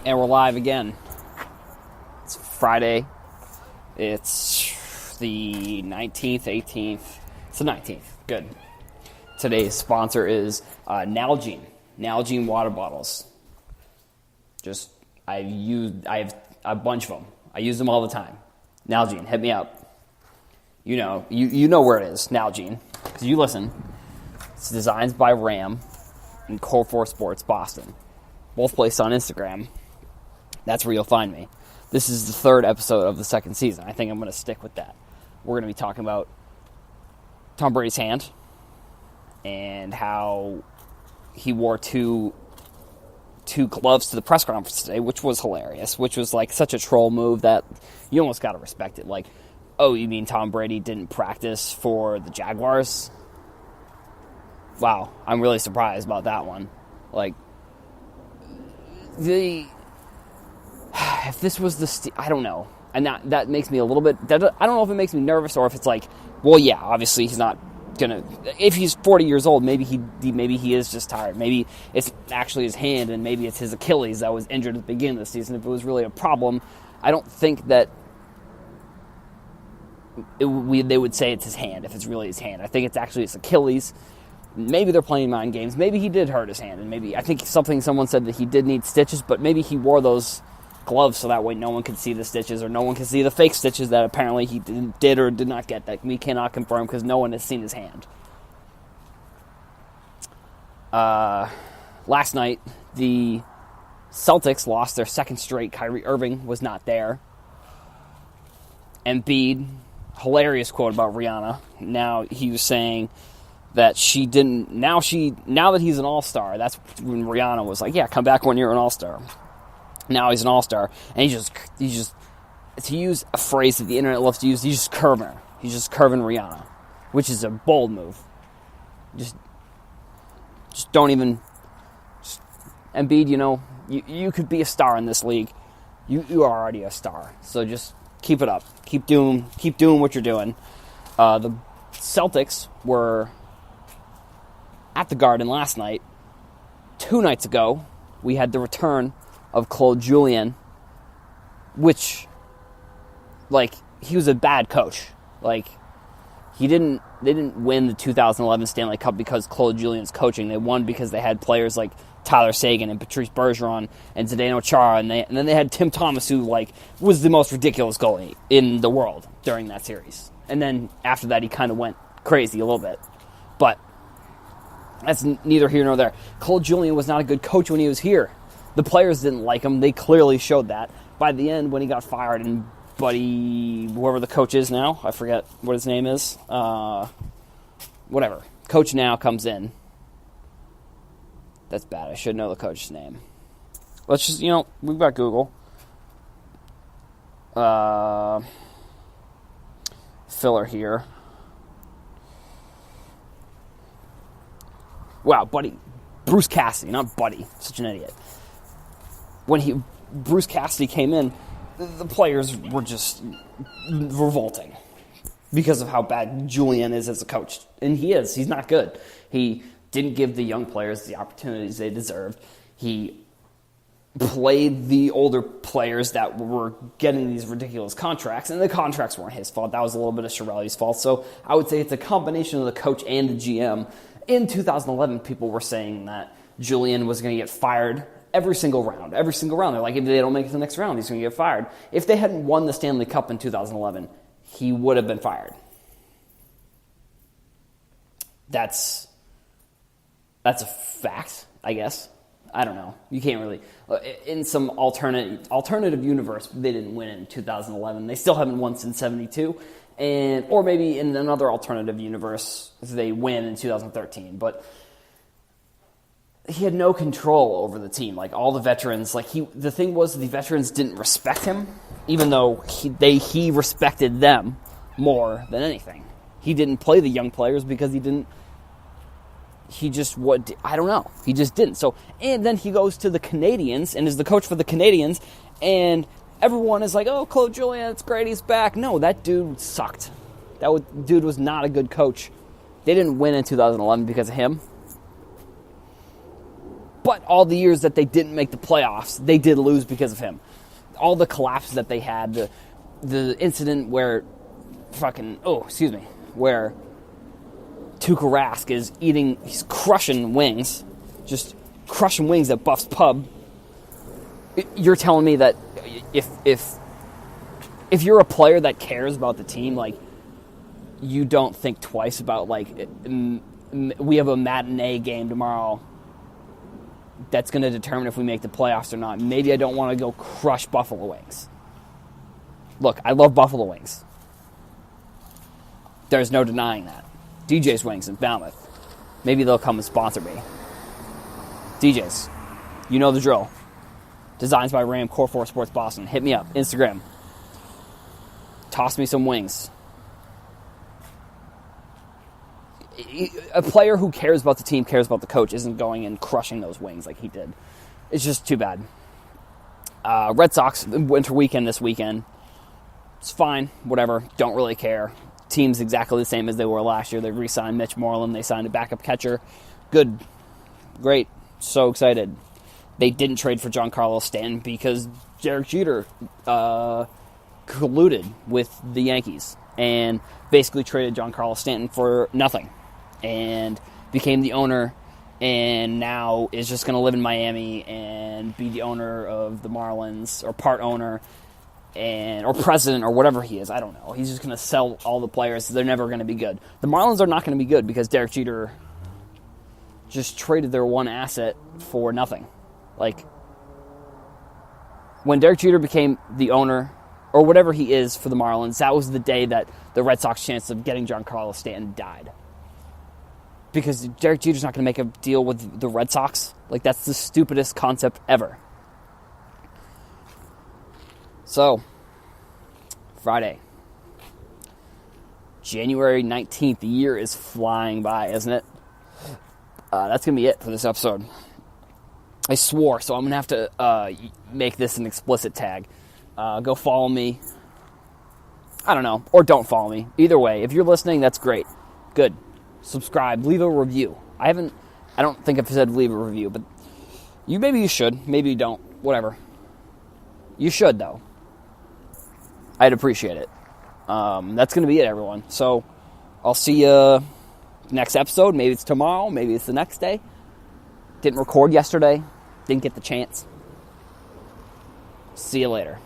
And we're live again. It's Friday. It's the 19th, 18th. It's the 19th. Good. Today's sponsor is Nalgene. Nalgene water bottles. I have a bunch of them. I use them all the time. Nalgene, hit me up. You know where it is, Nalgene. Because you listen. It's designed by Ram and Core 4 Sports, Boston. Both placed on Instagram. That's where you'll find me. This is the third episode of the second season. I think I'm going to stick with that. We're going to be talking about Tom Brady's hand and how he wore two gloves to the press conference today, which was hilarious, which was like such a troll move that you almost got to respect it. Like, oh, you mean Tom Brady didn't practice for the Jaguars? Wow, I'm really surprised about that one. Like, if this was the I don't know, and that makes me a little bit. I don't know if it makes me nervous or if it's like, well, yeah, obviously he's not gonna. If he's 40 years old, maybe he is just tired. Maybe it's actually his hand, and maybe it's his Achilles that was injured at the beginning of the season. If it was really a problem, I don't think that they would say it's his hand if it's really his hand. I think it's actually his Achilles. Maybe they're playing mind games. Maybe he did hurt his hand, and maybe I think someone said that he did need stitches, but maybe he wore those gloves so that way no one could see the stitches or no one could see the fake stitches that apparently he did or did not get, that we cannot confirm because no one has seen his hand. Last night, the Celtics lost their second straight. Kyrie Irving was not there. Embiid, hilarious quote about Rihanna. Now he was saying that she didn't. Now that he's an all-star, that's when Rihanna was like, "Yeah, come back when you're an all-star." Now he's an all-star, and he's just to use a phrase that the internet loves to use, he's just curving her. He's just curving Rihanna, which is a bold move. Just don't even. Embiid, you could be a star in this league. You are already a star, so just keep it up. Keep doing what you're doing. The Celtics were at the Garden last night. 2 nights ago, we had the return of Claud Julian, which, he was a bad coach. They didn't win the 2011 Stanley Cup because Claud Julian's coaching. They won because they had players like Tyler Seguin and Patrice Bergeron and Zdeno Chara, and then they had Tim Thomas, who was the most ridiculous goalie in the world during that series. And then after that, he kind of went crazy a little bit. But that's neither here nor there. Claud Julian was not a good coach when he was here. The players didn't like him. They clearly showed that. By the end, when he got fired, and Buddy, whoever the coach is now, I forget what his name is, whatever. Coach now comes in. That's bad. I should know the coach's name. Let's just, we've got Google. Filler here. Wow, Buddy. Bruce Cassidy, not Buddy. Such an idiot. When Bruce Cassidy came in, the players were just revolting because of how bad Julian is as a coach. And he is. He's not good. He didn't give the young players the opportunities they deserved. He played the older players that were getting these ridiculous contracts, and the contracts weren't his fault. That was a little bit of Chiarelli's fault. So I would say it's a combination of the coach and the GM. In 2011, people were saying that Julian was going to get fired every single round. They're like, if they don't make it to the next round, he's going to get fired. If they hadn't won the Stanley Cup in 2011, he would have been fired. That's a fact, I guess. I don't know. You can't really. In some alternative universe, they didn't win in 2011. They still haven't won since 72. Or maybe in another alternative universe, they win in 2013. But he had no control over the team. All the veterans, the thing was the veterans didn't respect him, even though he respected them more than anything. He didn't play the young players because he didn't. He just what I don't know. He just didn't. So, and then he goes to the Canadians and is the coach for the Canadians, and everyone is like, "Oh, Claud Julian, it's great, he's back." No, that dude sucked. Dude was not a good coach. They didn't win in 2011 because of him. But all the years that they didn't make the playoffs, they did lose because of him. All the collapses that they had, the incident where where Tuukka Rask he's crushing wings, just crushing wings at Buff's Pub. You're telling me that if you're a player that cares about the team, like, you don't think twice about, like, we have a matinee game tomorrow that's going to determine if we make the playoffs or not. Maybe I don't want to go crush Buffalo Wings. Look, I love Buffalo Wings. There's no denying that. DJ's Wings in Falmouth. Maybe they'll come and sponsor me. DJ's, you know the drill. Designs by Ram, Core 4 Sports Boston. Hit me up. Instagram. Toss me some wings. A player who cares about the team, cares about the coach, isn't going and crushing those wings like he did. It's just too bad. Red Sox, winter weekend this weekend. It's fine. Whatever. Don't really care. Team's exactly the same as they were last year. They re-signed Mitch Moreland. They signed a backup catcher. Good. Great. So excited. They didn't trade for Giancarlo Stanton because Derek Jeter colluded with the Yankees and basically traded Giancarlo Stanton for nothing and became the owner, and now is just going to live in Miami and be the owner of the Marlins, or part owner, or president, or whatever he is. I don't know. He's just going to sell all the players. They're never going to be good. The Marlins are not going to be good because Derek Jeter just traded their one asset for nothing. Like, when Derek Jeter became the owner, or whatever he is for the Marlins, that was the day that the Red Sox chance of getting Giancarlo Stanton died. Because Derek Jeter's not going to make a deal with the Red Sox. Like, that's the stupidest concept ever. So, Friday, January 19th. The year is flying by, isn't it? That's going to be it for this episode. I swore, so I'm going to have to make this an explicit tag. Go follow me. I don't know. Or don't follow me. Either way, if you're listening, that's great. Good. Subscribe. Leave a review. I don't think I've said leave a review, but maybe you should. Maybe you don't. Whatever. You should, though. I'd appreciate it. That's going to be it, everyone. So, I'll see you next episode. Maybe it's tomorrow. Maybe it's the next day. Didn't record yesterday. Didn't get the chance. See you later.